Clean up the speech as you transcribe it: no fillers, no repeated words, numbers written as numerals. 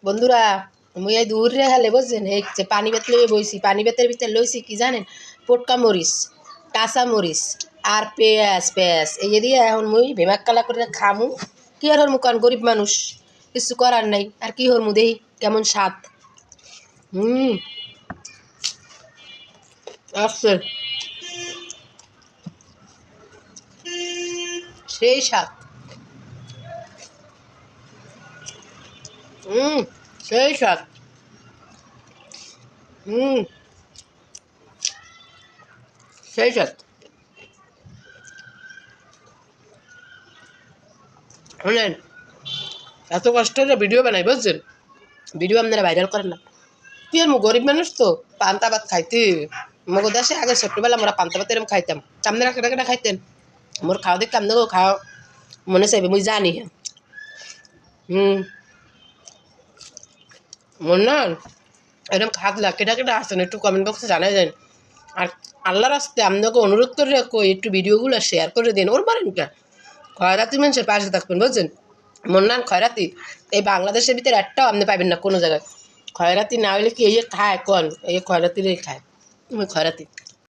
বন্ধুরা মুই এই দূরে হেলে বুঝছেন এই যে পানি বেত লইয়ে বইছি পানি বেতের ভিতরে লইছি কি জানেন পটকা মরিচ কাঁচা মরিচ আর পেঁয়াজ পেঁয়াজ এই দিয়ে এখন মুই ভেমাক কালা করে খামু কি আর হরমু কারণ গরিব মানুষ কিছু করার নাই আর কি হরমু দেই কেমন স্বাদ আসছে সেই স্বাদ সেই স্বাদ সেই স্বাদ শুনেন এত কষ্ট করে ভিডিও বানাই বুঝছেন ভিডিও আপনারা ভাইরাল করেন না কি আর গরিব মানুষ তো পান্তা ভাত খাইতে মগো দেশে আগে ছোট্টবেলা আমরা পান্তা ভাত এরকম খাইতাম আপনারা কেটা কেটা খাইতেন মোর খাওয়া দেখতে আপনাকেও খাওয়া মনে চাইবে মুই জানি মোর না এরকম খাতলা কেটা কেটা আসেন একটু কমেন্ট বক্সে জানাই দেন আর আল্লাহর রাস্তে আপনাকে অনুরোধ করে রাখো একটু ভিডিওগুলো শেয়ার করে দিন ওর পারেন কে খয়রাতি মানুষের পাশে থাকবেন বুঝছেন মন্নান খয়রাতি এই বাংলাদেশের ভিতরে একটাও আপনি পাবেন না কোনো জায়গায় খয়রাতি না হলে কি এই খায় কন এই খয়রাতিরই খায় খয়রাতি